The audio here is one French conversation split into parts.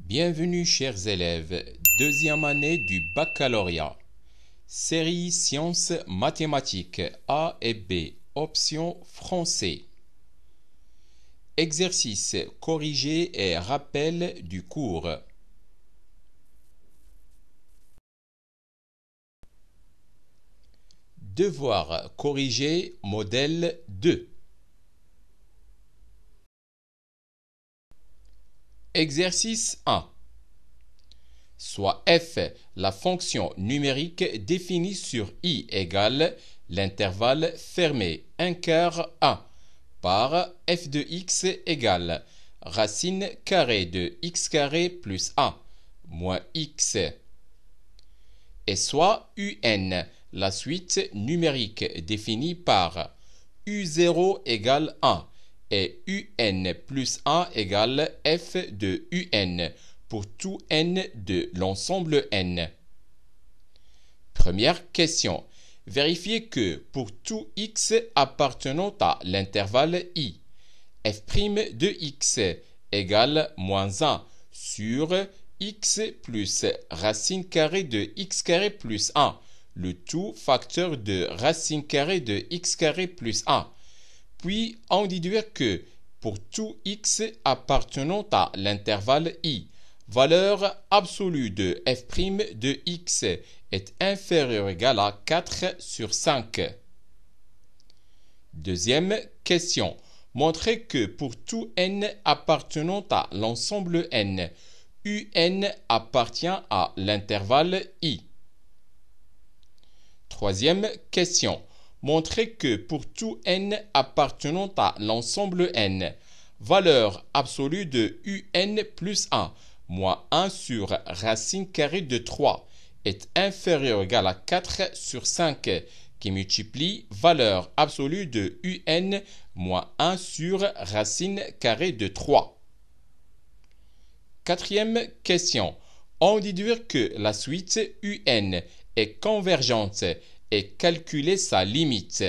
Bienvenue chers élèves, deuxième année du baccalauréat. Série sciences mathématiques A et B, option français. Exercice corrigé et rappel du cours. Devoir corriger modèle 2. Exercice 1. Soit f la fonction numérique définie sur i égale l'intervalle fermé 1/4 a par f de x égale racine carrée de x carré plus a moins x. Et soit un la suite numérique définie par u0 égale 1 et un plus 1 égale f de un pour tout n de l'ensemble n. Première question. Vérifiez que pour tout x appartenant à l'intervalle i, f' de x égale moins 1 sur x plus racine carrée de x carré plus 1, le tout facteur de racine carrée de x carré plus 1. Puis en déduire que pour tout x appartenant à l'intervalle i, valeur absolue de f' de x est inférieure ou égale à 4 sur 5. Deuxième question. Montrez que pour tout n appartenant à l'ensemble n, un appartient à l'intervalle i. Troisième question. Montrez que pour tout n appartenant à l'ensemble n, valeur absolue de un plus 1 moins 1 sur racine carrée de 3 est inférieure ou égale à 4 sur 5 qui multiplie valeur absolue de un moins 1 sur racine carrée de 3. Quatrième question. On déduire que la suite un est convergente et calculer sa limite.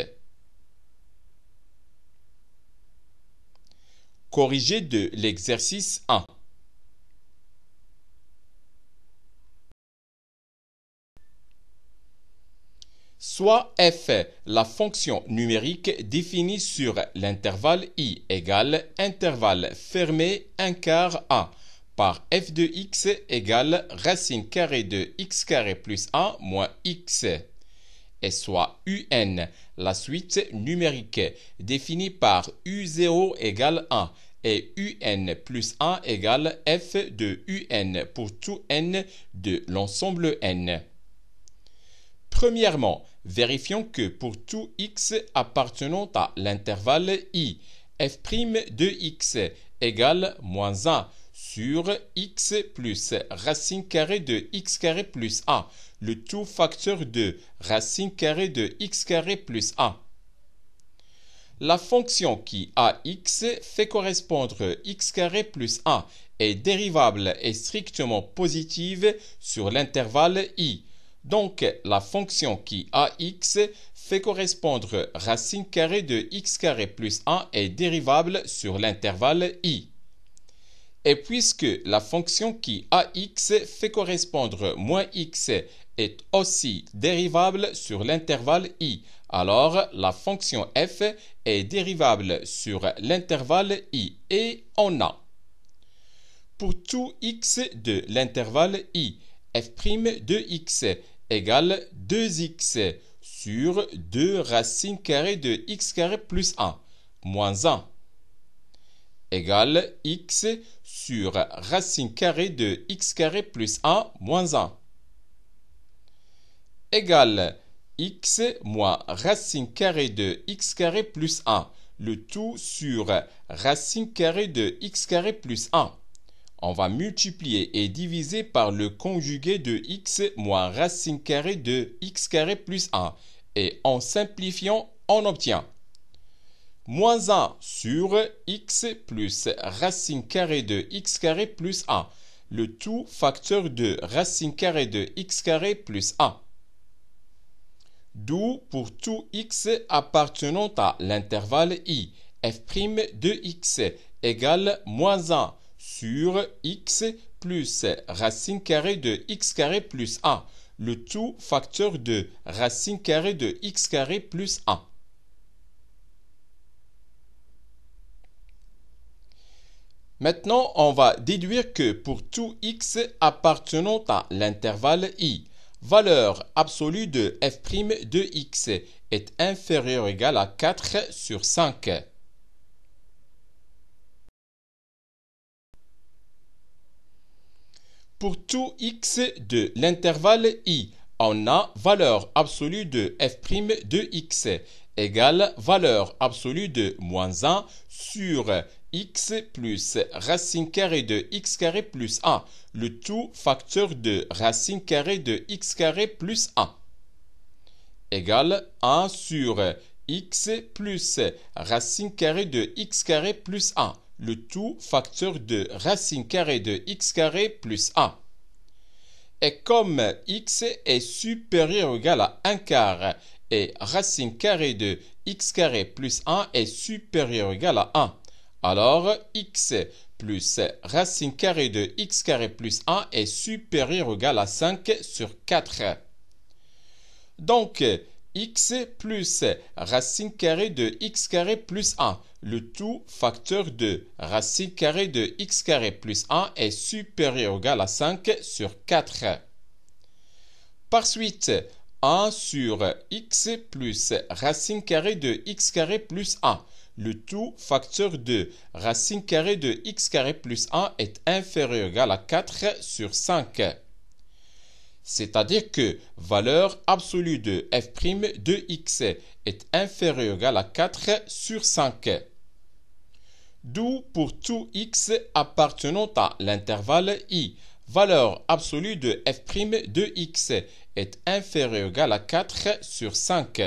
Corrigé de l'exercice 1. Soit f la fonction numérique définie sur l'intervalle i égale intervalle fermé 1/4 a par f de x égale racine carrée de x carré plus 1 moins x. Et soit un la suite numérique définie par u0 égale 1 et un plus 1 égale f de un pour tout n de l'ensemble n. Premièrement, vérifions que pour tout x appartenant à l'intervalle i, f' de x égale moins 1 sur x plus racine carrée de x carré plus 1, le tout facteur de racine carrée de x carré plus 1. La fonction qui a x fait correspondre x carré plus 1 est dérivable et strictement positive sur l'intervalle i. Donc, la fonction qui a x fait correspondre racine carrée de x carré plus 1 est dérivable sur l'intervalle i. Et puisque la fonction qui a x fait correspondre moins x est aussi dérivable sur l'intervalle i, alors la fonction f est dérivable sur l'intervalle i et on a pour tout x de l'intervalle i, f' de x égale 2x sur 2 racine carrée de x carré plus 1 moins 1 égale x sur racine carrée de x carré plus 1 moins 1 égale x moins racine carrée de x carré plus 1, le tout sur racine carrée de x carré plus 1. On va multiplier et diviser par le conjugué de x moins racine carrée de x carré plus 1. Et en simplifiant, on obtient moins 1 sur x plus racine carrée de x carré plus 1, le tout facteur de racine carrée de x carré plus 1. D'où pour tout x appartenant à l'intervalle i, f' de x égale moins 1 sur x plus racine carrée de x carré plus 1, le tout facteur de racine carrée de x carré plus 1. Maintenant, on va déduire que pour tout x appartenant à l'intervalle i, valeur absolue de f' de x est inférieure ou égale à 4 sur 5. Pour tout x de l'intervalle i, on a valeur absolue de f' de x égale valeur absolue de moins 1 sur x plus racine carrée de x carré plus 1, le tout facteur de racine carrée de x carré plus 1, égale 1 sur x plus racine carrée de x carré plus 1, le tout facteur de racine carrée de x carré plus 1. Et comme x est supérieur ou égal à 1 quart et racine carrée de x carré plus 1 est supérieur ou égal à 1, alors x plus racine carrée de x carré plus 1 est supérieur ou égal à 5 sur 4. Donc, x plus racine carrée de x carré plus 1, le tout facteur de racine carrée de x carré plus 1 est supérieur ou égal à 5 sur 4. Par suite, 1 sur x plus racine carrée de x carré plus 1, le tout facteur de racine carrée de x carré plus 1 est inférieur ou égal à 4 sur 5. C'est-à-dire que valeur absolue de f' de x est inférieure ou égale à 4 sur 5. D'où pour tout x appartenant à l'intervalle i, valeur absolue de f' de x est inférieure ou égale à 4 sur 5.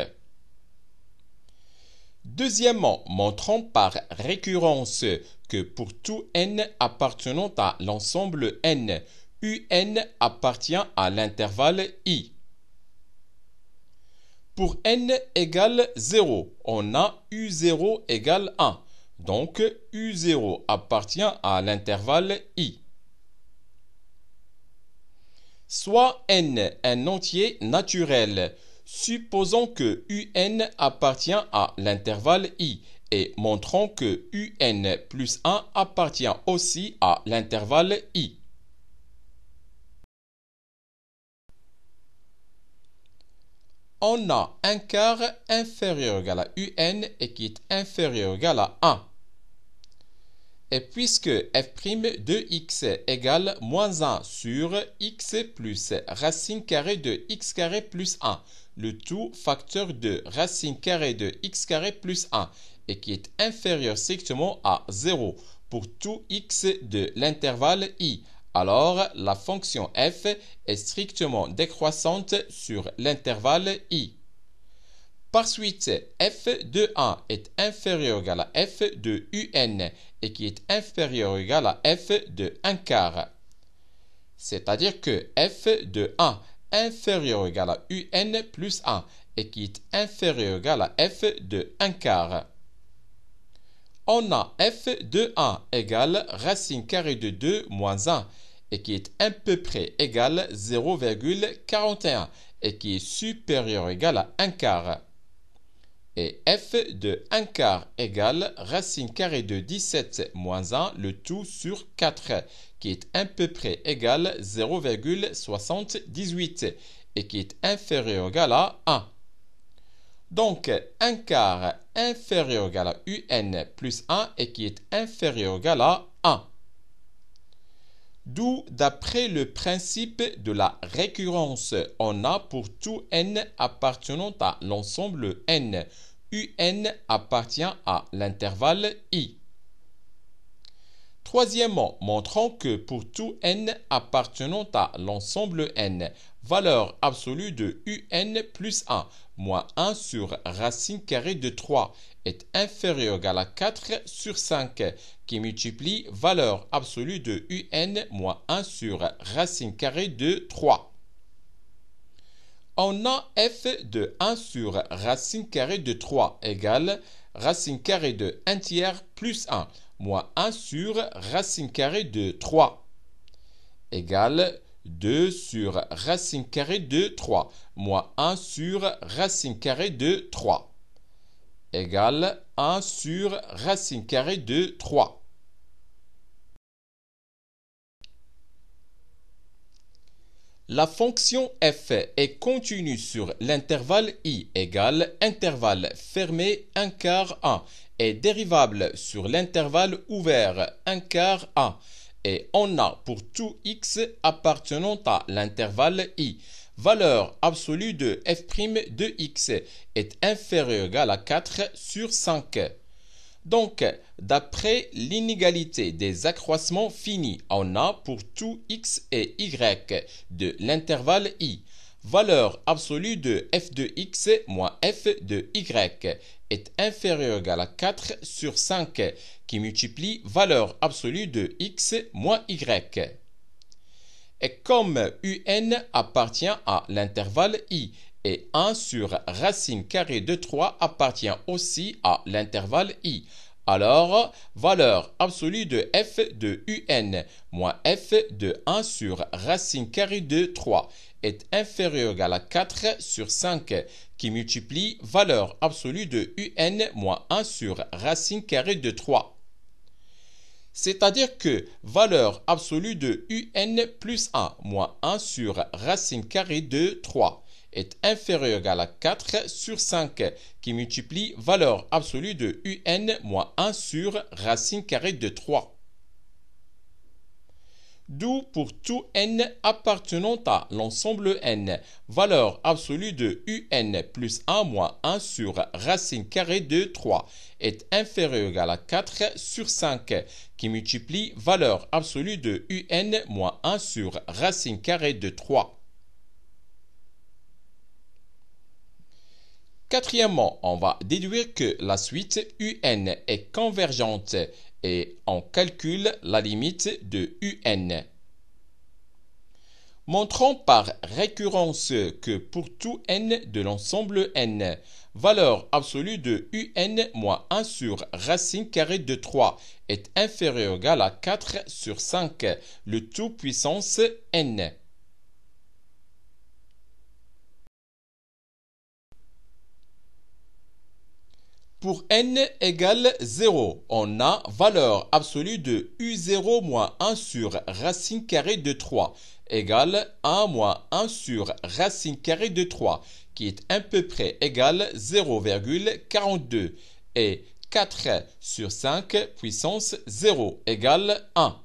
Deuxièmement, montrons par récurrence que pour tout n appartenant à l'ensemble n, un appartient à l'intervalle i. Pour n égale 0, on a u0 égale 1. Donc, u0 appartient à l'intervalle i. Soit n un entier naturel. Supposons que un appartient à l'intervalle i et montrons que un plus 1 appartient aussi à l'intervalle i. On a un quart inférieur ou égal à un et qui est inférieur ou égal à 1. Et puisque f' de x égale moins 1 sur x plus racine carrée de x carré plus 1, le tout facteur de racine carrée de x carré plus 1 et qui est inférieur strictement à 0 pour tout x de l'intervalle i, alors la fonction f est strictement décroissante sur l'intervalle i. Par suite, f de 1 est inférieur ou égal à f de un et qui est inférieur ou égal à f de 1 quart. C'est-à-dire que f de 1 inférieur ou égal à un plus 1 et qui est inférieur ou égal à f de 1 quart. On a f de 1 égale racine carrée de 2 moins 1 et qui est à peu près égal à 0,41 et qui est supérieur ou égal à 1 quart. Et f de 1 quart égale racine carrée de 17 moins 1, le tout sur 4, qui est à peu près égal à 0,78 et qui est inférieur ou égal à 1. Donc, 1 quart inférieur ou égal à un plus 1 et qui est inférieur ou égal à 1. D'où, d'après le principe de la récurrence, on a pour tout n appartenant à l'ensemble n, un appartient à l'intervalle i. Troisièmement, montrons que pour tout n appartenant à l'ensemble n, valeur absolue de un plus 1 moins 1 sur racine carrée de 3 est inférieur ou égal à 4 sur 5 qui multiplie valeur absolue de un moins 1 sur racine carrée de 3. On a f de 1 sur racine carrée de 3 égale racine carrée de 1 tiers plus 1. moins 1 sur racine carrée de 3 égale 2 sur racine carrée de 3 moins 1 sur racine carrée de 3 égale 1 sur racine carrée de 3. La fonction f est continue sur l'intervalle i égale intervalle fermé 1 quart 1 et dérivable sur l'intervalle ouvert 1 quart 1 et on a pour tout x appartenant à l'intervalle i valeur absolue de f' de x est inférieure ou égale à 4 sur 5. Donc, d'après l'inégalité des accroissements finis, on a pour tout x et y de l'intervalle i, valeur absolue de f de x moins f de y est inférieure ou égale à 4 sur 5 qui multiplie valeur absolue de x moins y. Et comme un appartient à l'intervalle i et 1 sur racine carrée de 3 appartient aussi à l'intervalle i, alors valeur absolue de f de un moins f de 1 sur racine carrée de 3 est inférieure ou égale à 4 sur 5 qui multiplie valeur absolue de un moins 1 sur racine carrée de 3. C'est-à-dire que valeur absolue de un plus 1 moins 1 sur racine carrée de 3 est inférieur ou égal à 4 sur 5 qui multiplie valeur absolue de un moins 1 sur racine carrée de 3. D'où pour tout n appartenant à l'ensemble n, valeur absolue de un plus 1 moins 1 sur racine carrée de 3 est inférieur ou égal à 4 sur 5 qui multiplie valeur absolue de un moins 1 sur racine carrée de 3. Quatrièmement, on va déduire que la suite un est convergente et on calcule la limite de un. Montrons par récurrence que pour tout n de l'ensemble n, valeur absolue de un moins 1 sur racine carrée de 3 est inférieure ou égale à 4 sur 5, le tout puissance n. Pour n égale 0, on a valeur absolue de u0 moins 1 sur racine carrée de 3 égale 1 moins 1 sur racine carrée de 3 qui est à peu près égal 0,42 et 4 sur 5 puissance 0 égale 1.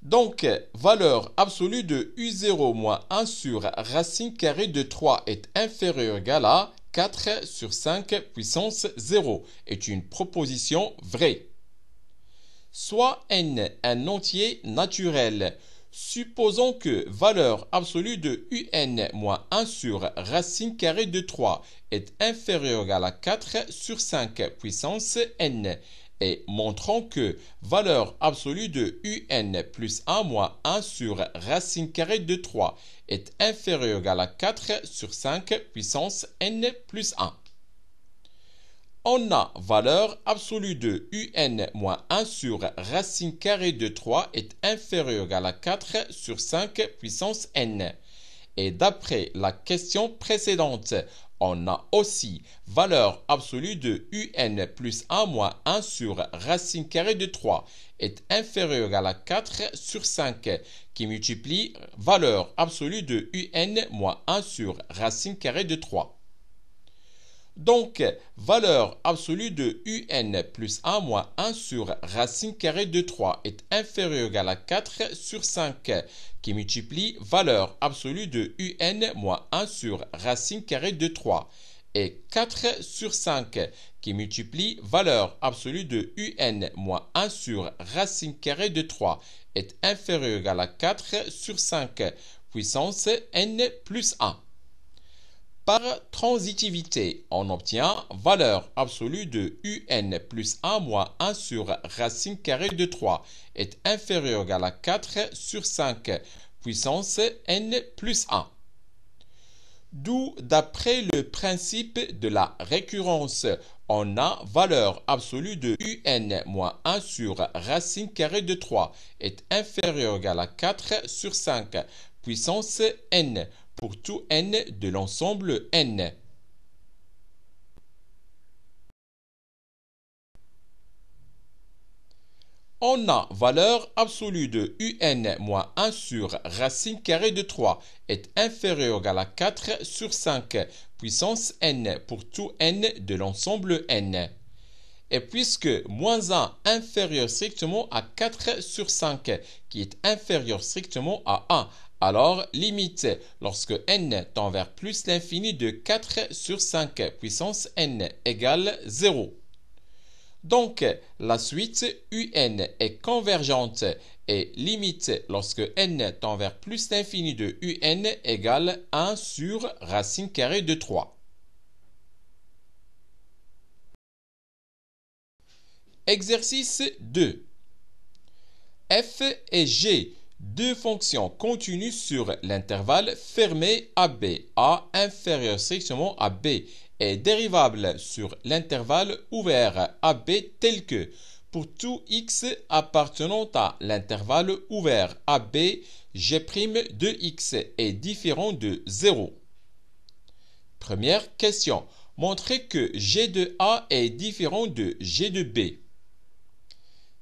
Donc, valeur absolue de u0 moins 1 sur racine carrée de 3 est inférieure ou égale à 4 sur 5 puissance 0 est une proposition vraie. Soit n un entier naturel. Supposons que valeur absolue de un moins 1 sur racine carrée de 3 est inférieure ou égale à 4 sur 5 puissance n. Et montrons que valeur absolue de un plus 1 moins 1 sur racine carrée de 3 est inférieure ou égale à 4 sur 5 puissance n plus 1. On a valeur absolue de un moins 1 sur racine carrée de 3 est inférieure ou égale à 4 sur 5 puissance n. Et d'après la question précédente, on a aussi valeur absolue de un plus 1 moins 1 sur racine carrée de 3 est inférieure ou égale à 4 sur 5 qui multiplie valeur absolue de un moins 1 sur racine carrée de 3. Donc, valeur absolue de un plus 1 moins 1 sur racine carrée de 3 est inférieure ou égale à 4 sur 5 qui multiplie valeur absolue de un moins 1 sur racine carrée de 3 et 4 sur 5 qui multiplie valeur absolue de un moins 1 sur racine carrée de 3 est inférieure ou égale à 4 sur 5 puissance n plus 1. Par transitivité, on obtient valeur absolue de un plus 1 moins 1 sur racine carrée de 3 est inférieure ou égale à 4 sur 5 puissance n plus 1. D'où, d'après le principe de la récurrence, on a valeur absolue de un moins 1 sur racine carrée de 3 est inférieur ou égal à 4 sur 5 puissance n pour tout n de l'ensemble n. On a valeur absolue de un moins 1 sur racine carrée de 3 est inférieur ou égal à 4 sur 5 puissance n pour tout n de l'ensemble n. Et puisque moins 1 inférieur strictement à 4 sur 5 qui est inférieur strictement à 1, alors limite lorsque n tend vers plus l'infini de 4 sur 5 puissance n égale 0. Donc, la suite un est convergente et limite lorsque n tend vers plus l'infini de un égale 1 sur racine carrée de 3. Exercice 2. F et G, deux fonctions continues sur l'intervalle fermé AB, A inférieur strictement à B, est dérivable sur l'intervalle ouvert AB tel que pour tout x appartenant à l'intervalle ouvert AB, g' de x est différent de 0. Première question. Montrez que g de A est différent de g de B.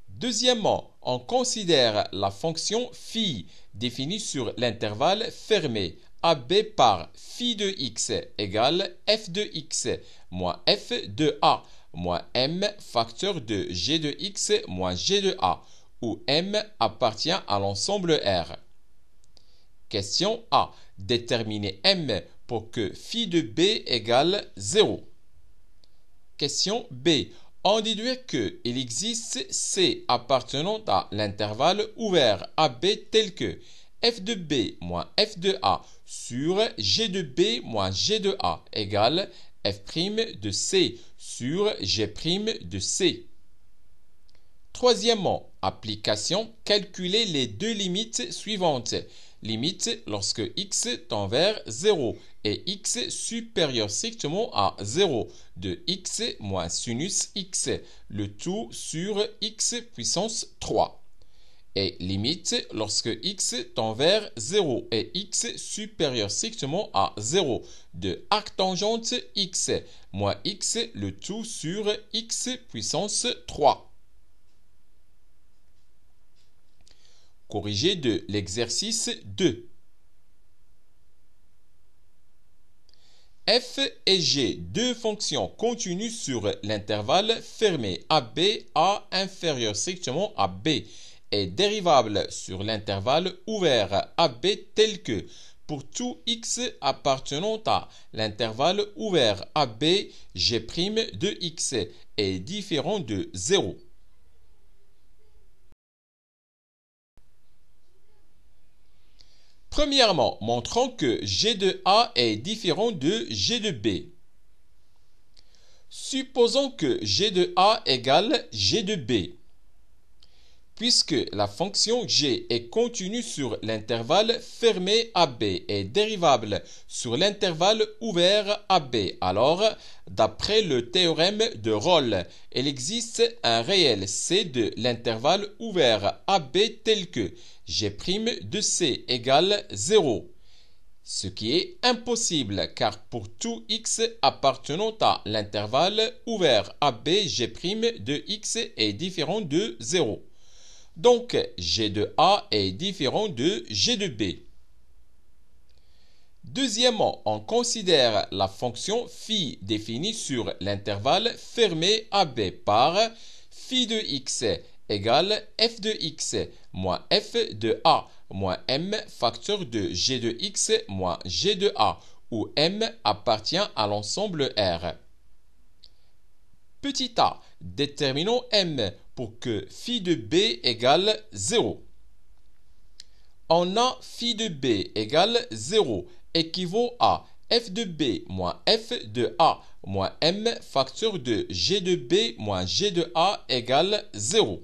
Deuxièmement, on considère la fonction phi définie sur l'intervalle fermé AB par phi de x égale f de x moins f de A moins m facteur de g de x moins g de A, où m appartient à l'ensemble R. Question A. Déterminer m pour que phi de B égale 0. Question B. On déduit qu'il existe C appartenant à l'intervalle ouvert AB tel que f de B moins f de A sur g de B moins g de A égale f' de C sur g' de C. Troisièmement, application, calculer les deux limites suivantes. Limite lorsque x tend vers 0 et x supérieur strictement à 0 de x moins sinus x, le tout sur x puissance 3. Et limite lorsque x tend vers 0 et x supérieur strictement à 0 de arctangente x moins x, le tout sur x puissance 3. Corrigé de l'exercice 2. F et G, deux fonctions continues sur l'intervalle fermé AB, A inférieur strictement à B, est dérivable sur l'intervalle ouvert AB tel que pour tout x appartenant à l'intervalle ouvert AB, g' de x est différent de 0. Premièrement, montrons que g de A est différent de g de B. Supposons que g de A égale g de B. Puisque la fonction g est continue sur l'intervalle fermé AB et dérivable sur l'intervalle ouvert AB, alors, d'après le théorème de Rolle, il existe un réel C de l'intervalle ouvert AB tel que g' de C égale 0. Ce qui est impossible car pour tout x appartenant à l'intervalle ouvert AB, g' de x est différent de 0. Donc, g de A est différent de g de B. Deuxièmement, on considère la fonction phi définie sur l'intervalle fermé AB par phi de x égale f de x moins f de A moins m facteur de g de x moins g de A, où m appartient à l'ensemble R. Petit a, déterminons m pour que phi de b égale 0. On a phi de b égale 0 équivaut à f de b moins f de a moins m facteur de g de b moins g de a égale 0.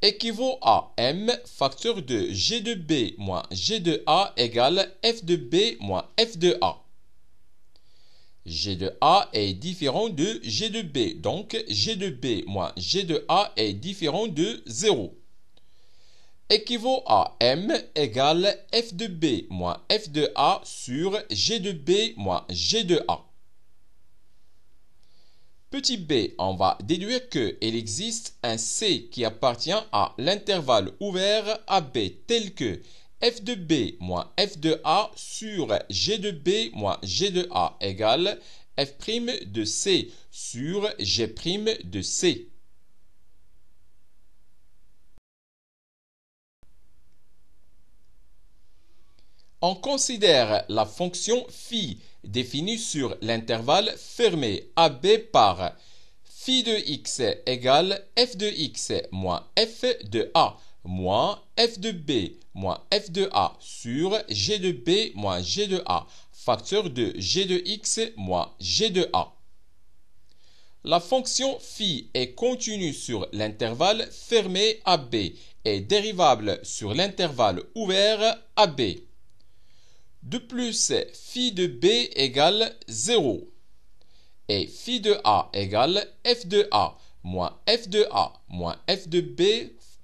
Équivaut à m facteur de g de b moins g de a égale f de b moins f de a. G de A est différent de G de B. Donc, G de B moins G de A est différent de 0. Équivaut à M égale F de B moins F de A sur G de B moins G de A. Petit b, on va déduire qu'il existe un C qui appartient à l'intervalle ouvert AB tel que F de B moins F de A sur G de B moins G de A égale F' de C sur G' de C. On considère la fonction phi définie sur l'intervalle fermé AB par phi de x égale f de x moins f de a moins f de b moins f de a sur g de b moins g de a, facteur de g de x moins g de a. La fonction phi est continue sur l'intervalle fermé AB et dérivable sur l'intervalle ouvert AB. De plus, phi de b égale 0 et phi de a égale f de a moins f de a moins f de b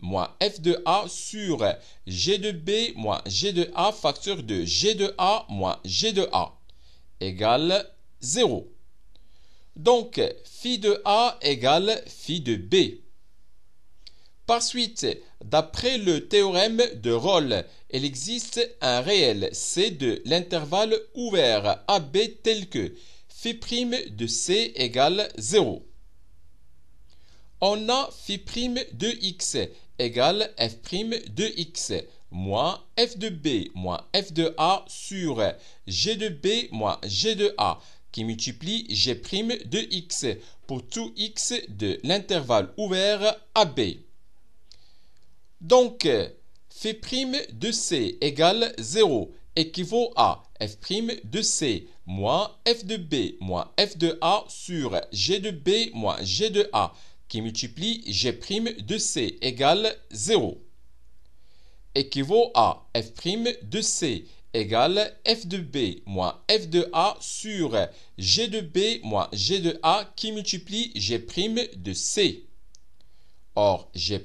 moins f de a sur g de b moins g de a facteur de g de a moins g de a égale 0. Donc, phi de a égale phi de b. Par suite, d'après le théorème de Rolle, il existe un réel C de l'intervalle ouvert AB tel que phi' de C égale 0. On a phi' de x égale f' de x moins f de b moins f de a sur g de b moins g de a qui multiplie g' de x pour tout x de l'intervalle ouvert AB. Donc, phi' de C égale 0 équivaut à f' de C moins f de B moins f de A sur G de B moins G de A qui multiplie G' de C égale 0. Équivaut à f' de C égale f de B moins f de A sur G de B moins G de A qui multiplie G' de C. Or, G'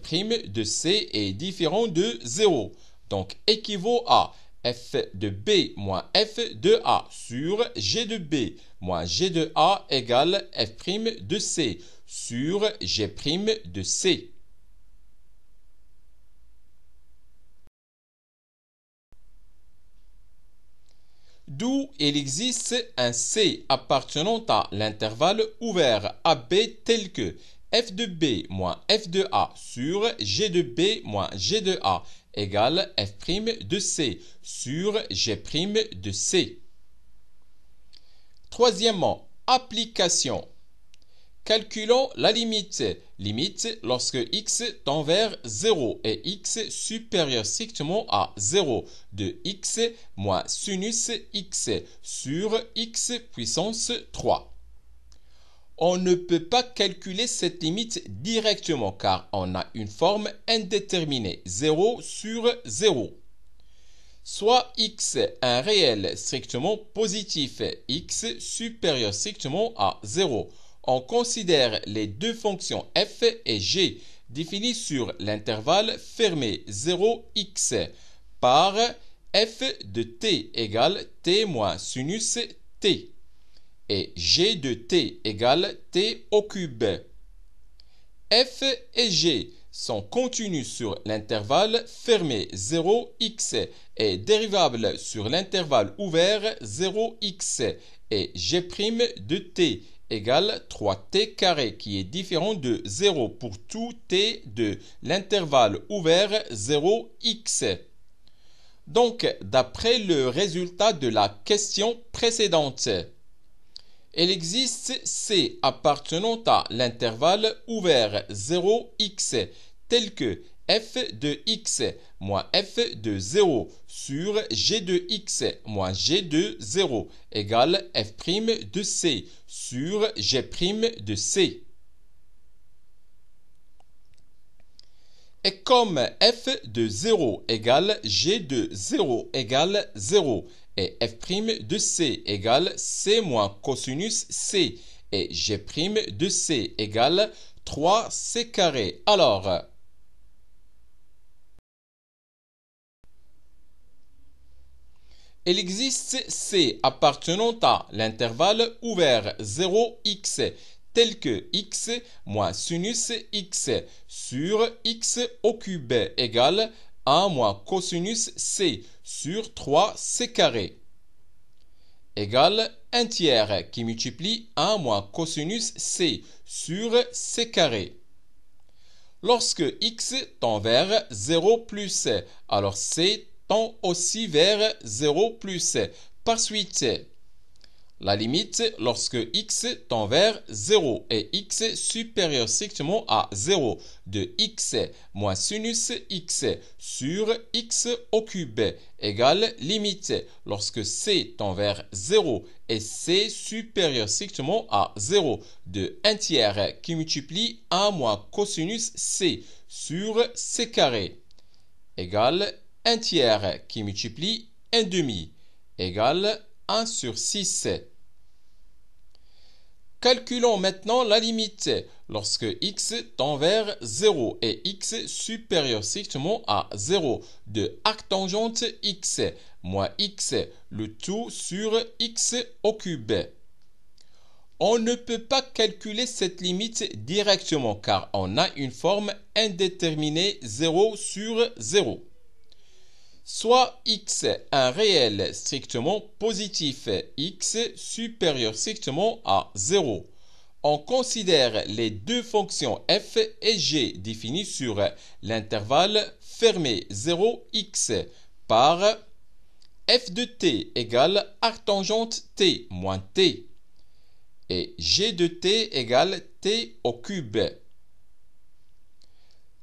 de C est différent de 0, donc équivaut à f de B moins f de A sur G de B moins G de A égale f' de C sur G' de C. D'où il existe un C appartenant à l'intervalle ouvert AB tel que f de B moins f de A sur G de B moins G de A égale f' de C sur G' de C. Troisièmement, application. Calculons la limite. Limite lorsque x tend vers 0 et x supérieur strictement à 0 de x moins sinus x sur x puissance 3. On ne peut pas calculer cette limite directement car on a une forme indéterminée 0 sur 0. Soit x un réel strictement positif, x supérieur strictement à 0. On considère les deux fonctions f et g définies sur l'intervalle fermé 0x par f de t égale t moins sinus t et g de t égale t au cube. F et g sont continus sur l'intervalle fermé 0x et dérivables sur l'intervalle ouvert 0x et g' de t égale 3t carré qui est différent de 0 pour tout t de l'intervalle ouvert 0x. Donc, d'après le résultat de la question précédente, il existe C appartenant à l'intervalle ouvert 0x tel que f de x moins f de 0 sur g de x moins g de 0 égale f' de c sur g' de c. Et comme f de 0 égale g de 0 égale 0 et f' de c égale c moins cosinus c et g' de c égale 3c carré. Alors, il existe C appartenant à l'intervalle ouvert 0x tel que x moins sinus x sur x au cube égale 1 moins cosinus c sur 3c carré égale 1 tiers qui multiplie 1 moins cosinus c sur c carré. Lorsque x tend vers 0 plus, alors c tend aussi vers 0 plus. Par suite, la limite lorsque x tend vers 0 et x supérieur strictement à 0 de x moins sinus x sur x au cube égale limite lorsque c tend vers 0 et c supérieur strictement à 0 de 1 tiers qui multiplie 1 moins cosinus c sur c carré égale 1 tiers qui multiplie 1 demi égale 1 sur 6. Calculons maintenant la limite lorsque x tend vers 0 et x supérieur strictement à 0 de arctangente x moins x, le tout sur x au cube. On ne peut pas calculer cette limite directement car on a une forme indéterminée 0 sur 0. Soit x un réel strictement positif, x supérieur strictement à 0. On considère les deux fonctions f et g définies sur l'intervalle fermé 0x par f de t égale arctangente t moins t et g de t égale t au cube.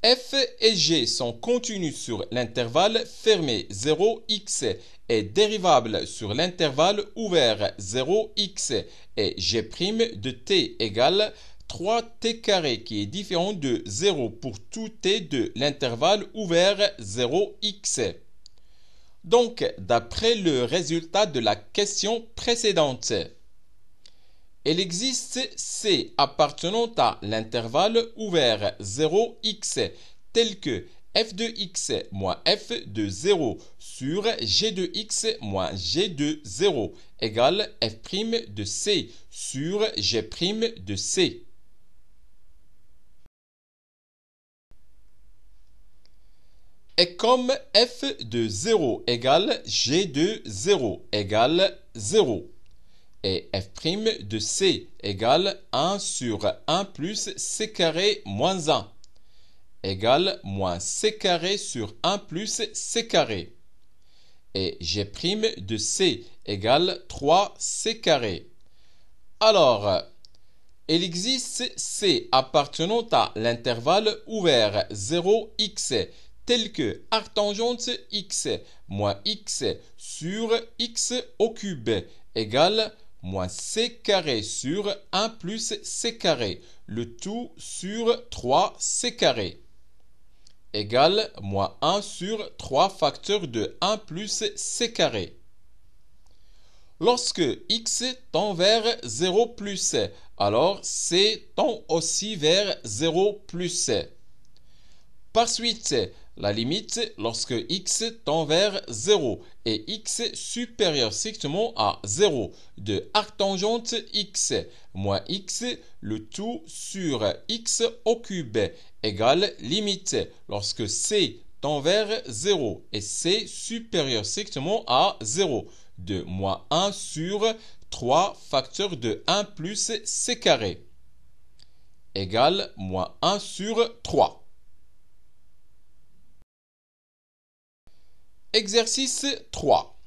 F et G sont continus sur l'intervalle fermé 0x et dérivables sur l'intervalle ouvert 0x et G' de t égale 3t carré qui est différent de 0 pour tout t de l'intervalle ouvert 0x. Donc, d'après le résultat de la question précédente, il existe C appartenant à l'intervalle ouvert 0x tel que f de x moins f de 0 sur g de x moins g de 0 égale f' de c sur g' de c. Et comme f de 0 égale g de 0 égale 0. Et f' de c égale 1 sur 1 plus c carré moins 1 égale moins c carré sur 1 plus c carré. Et g' de c égale 3c carré. Alors, il existe c appartenant à l'intervalle ouvert 0x tel que arctangente x moins x sur x au cube égale moins c carré sur 1 plus c carré, le tout sur 3c carré, égale moins 1 sur 3 facteurs de 1 plus c carré. Lorsque x tend vers 0 plus, alors c tend aussi vers 0 plus. Par suite, la limite lorsque x tend vers 0 et x supérieur strictement à 0 de arctangente x moins x, le tout sur x au cube égale limite lorsque c tend vers 0 et c supérieur strictement à 0 de moins 1 sur 3 facteurs de 1 plus c carré égale moins 1 sur 3. Exercice 3.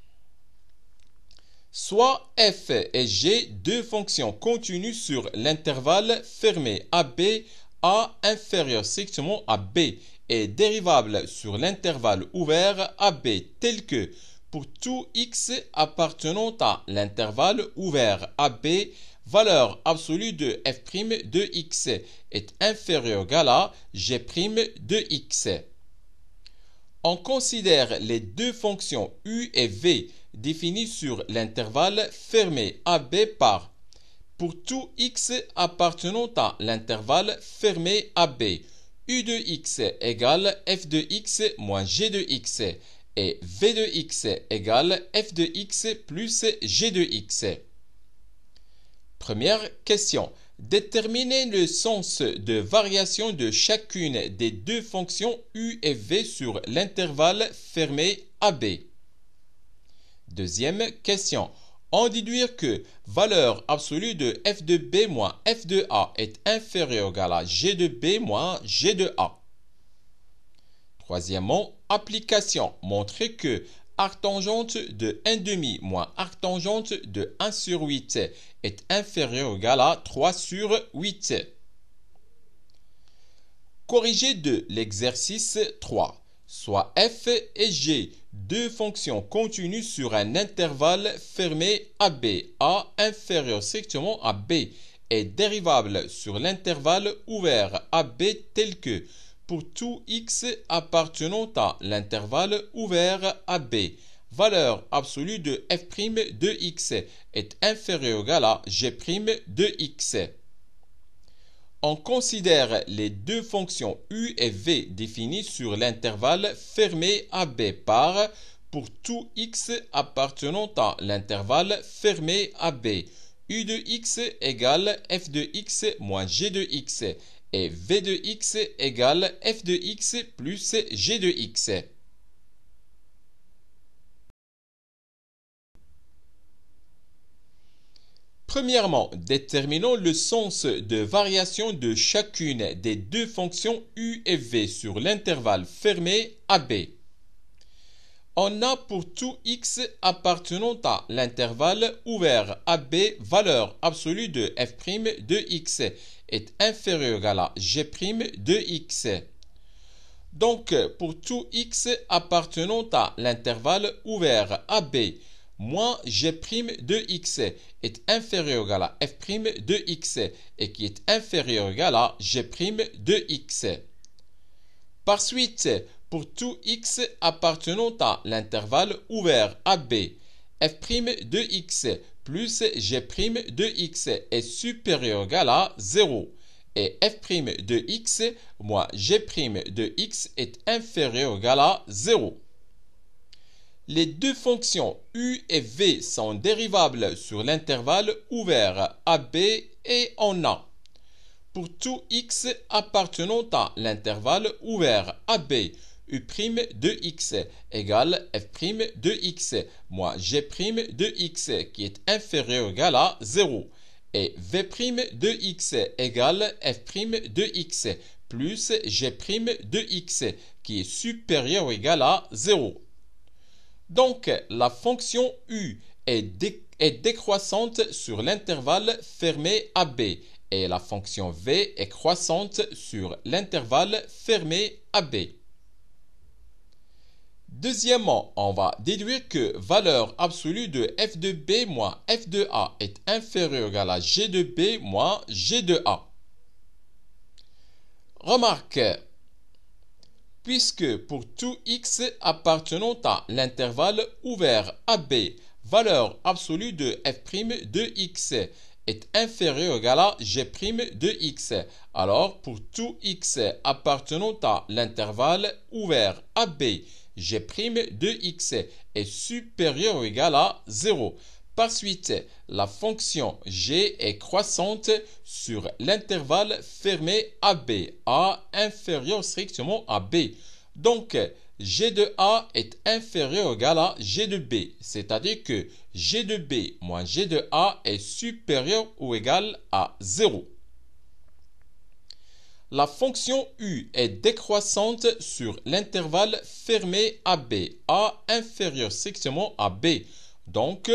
Soit f et g deux fonctions continues sur l'intervalle fermé AB A inférieur strictement à B et dérivables sur l'intervalle ouvert AB tel que pour tout x appartenant à l'intervalle ouvert AB, valeur absolue de f' de x est inférieure égale à g' de x. On considère les deux fonctions u et v défini sur l'intervalle fermé AB par pour tout x appartenant à l'intervalle fermé AB, u de x égale f de x moins g de x et v de x égale f de x plus g de x. Première question. Déterminez le sens de variation de chacune des deux fonctions u et v sur l'intervalle fermé AB. Deuxième question. En déduire que valeur absolue de f de b moins f de a est inférieure ou égale à g de b moins g de a. Troisièmement, application. Montrer que arctangente de 1/2 moins arctangente de 1 sur 8 est inférieure ou égale à 3 sur 8. Corrigé de l'exercice 3. Soit f et g, deux fonctions continues sur un intervalle fermé AB, A inférieur strictement à B, est dérivable sur l'intervalle ouvert AB tel que pour tout x appartenant à l'intervalle ouvert AB, valeur absolue de f' de x est inférieure ou égale à g' de x. On considère les deux fonctions u et v définies sur l'intervalle fermé AB par pour tout x appartenant à l'intervalle fermé AB, u de x égale f de x moins g de x et v de x égale f de x plus g de x. Premièrement, déterminons le sens de variation de chacune des deux fonctions u et v sur l'intervalle fermé AB. On a pour tout x appartenant à l'intervalle ouvert AB valeur absolue de f' de x est inférieure ou égale à g' de x. Donc, pour tout x appartenant à l'intervalle ouvert AB, moins g' de x est inférieur ou égal à f' de x et qui est inférieur ou égal à g' de x. Par suite, pour tout x appartenant à l'intervalle ouvert AB, f' de x plus g' de x est supérieur ou égal à 0 et f' de x moins g' de x est inférieur ou égal à 0. Les deux fonctions u et v sont dérivables sur l'intervalle ouvert AB et on a pour tout x appartenant à l'intervalle ouvert AB, u' de x égale f' de x moins g' de x qui est inférieur ou égal à 0 et v' de x égale f' de x plus g' de x qui est supérieur ou égal à 0. Donc, la fonction u est décroissante sur l'intervalle fermé AB et la fonction v est croissante sur l'intervalle fermé AB. Deuxièmement, on va déduire que valeur absolue de f de b moins f de a est inférieure ou égale à g de b moins g de a. Remarque, puisque pour tout x appartenant à l'intervalle ouvert AB, valeur absolue de f' de x est inférieure ou égale à g' de x, alors pour tout x appartenant à l'intervalle ouvert AB, g' de x est supérieur ou égal à 0. Par suite, la fonction g est croissante sur l'intervalle fermé AB, A inférieur strictement à B. Donc, g de A est inférieur ou égal à g de B, c'est-à-dire que g de B moins g de A est supérieur ou égal à 0. La fonction u est décroissante sur l'intervalle fermé AB, A inférieur strictement à B. Donc,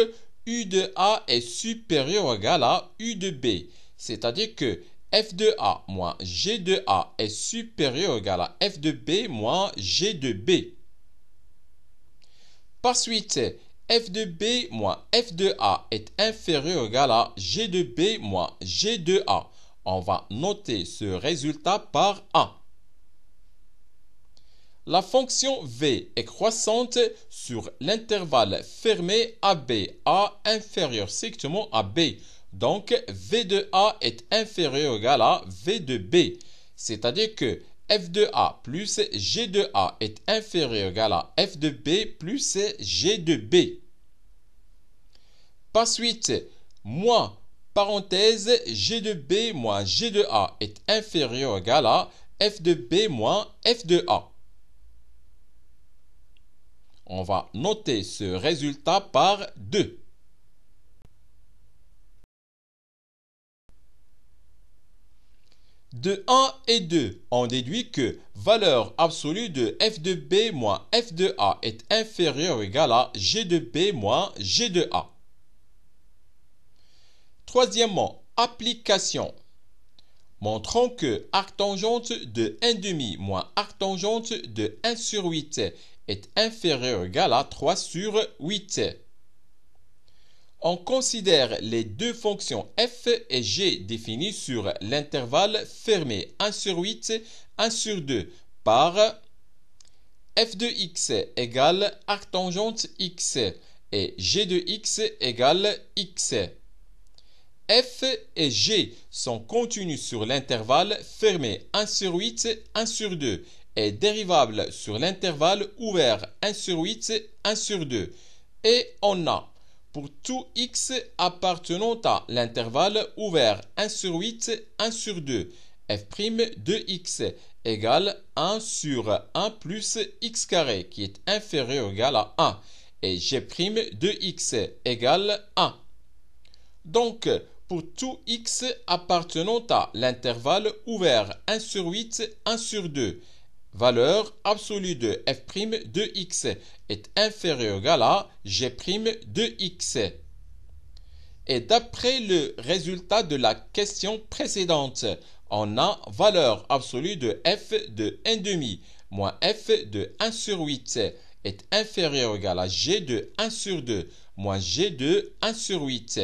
u de A est supérieur ou égal à u de B, c'est-à-dire que f de A moins g de A est supérieur ou égal à f de B moins g de B. Par suite, f de B moins f de A est inférieur ou égal à g de B moins g de A. On va noter ce résultat par 1. La fonction v est croissante sur l'intervalle fermé AB, A inférieur strictement à B. Donc, V de A est inférieur ou égal à V de B. C'est-à-dire que F de A plus G de A est inférieur ou égal à F de B plus G de B. Par suite, moins parenthèse G de B moins G de A est inférieur ou égal à F de B moins F de A. On va noter ce résultat par 2. De 1 et 2, on déduit que valeur absolue de f de b moins f de a est inférieure ou égale à g de b moins g de a. Troisièmement, application. Montrons que arctangente de 1,5 moins arctangente de 1 sur 8 est inférieur ou égal à 3 sur 8. On considère les deux fonctions f et g définies sur l'intervalle fermé 1 sur 8, 1 sur 2 par f de x égale arctangente x et g de x égale x. F et g sont contenus sur l'intervalle fermé 1 sur 8, 1 sur 2 et dérivables sur l'intervalle ouvert 1 sur 8, 1 sur 2. Et on a pour tout x appartenant à l'intervalle ouvert 1 sur 8, 1 sur 2, f' de x égale 1 sur 1 plus x carré qui est inférieur ou égal à 1 et g' de x égale 1. Donc, pour tout x appartenant à l'intervalle ouvert 1 sur 8, 1 sur 2, valeur absolue de f' de x est inférieure ou égale à g' de x. Et d'après le résultat de la question précédente, on a valeur absolue de f de 1,5 moins f de 1 sur 8 est inférieure ou égale à g de 1 sur 2 moins g de 1 sur 8.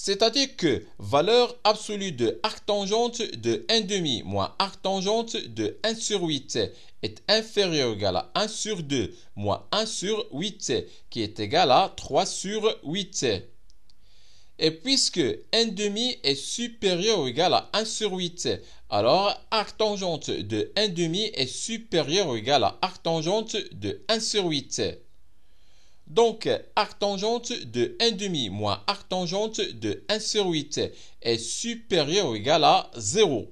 C'est-à-dire que valeur absolue de arctangente de 1,5 moins arctangente de 1 sur 8 est inférieure ou égale à 1 sur 2 moins 1 sur 8 qui est égal à 3 sur 8. Et puisque 1,5 est supérieur ou égal à 1 sur 8, alors arctangente de 1,5 est supérieur ou égal à arctangente de 1 sur 8. Donc, arctangente de 1,5 moins arctangente de 1 sur 8 est supérieur ou égal à 0.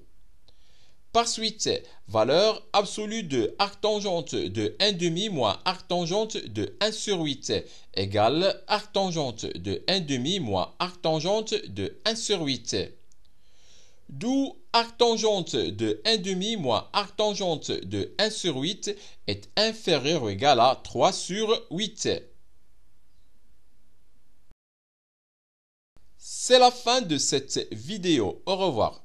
Par suite, valeur absolue de arctangente de 1,5 moins arctangente de 1 sur 8 égale arctangente de 1,5 moins arctangente de 1 sur 8. D'où arctangente de 1,5 moins arctangente de 1 sur 8 est inférieur ou égal à 3 sur 8. C'est la fin de cette vidéo. Au revoir.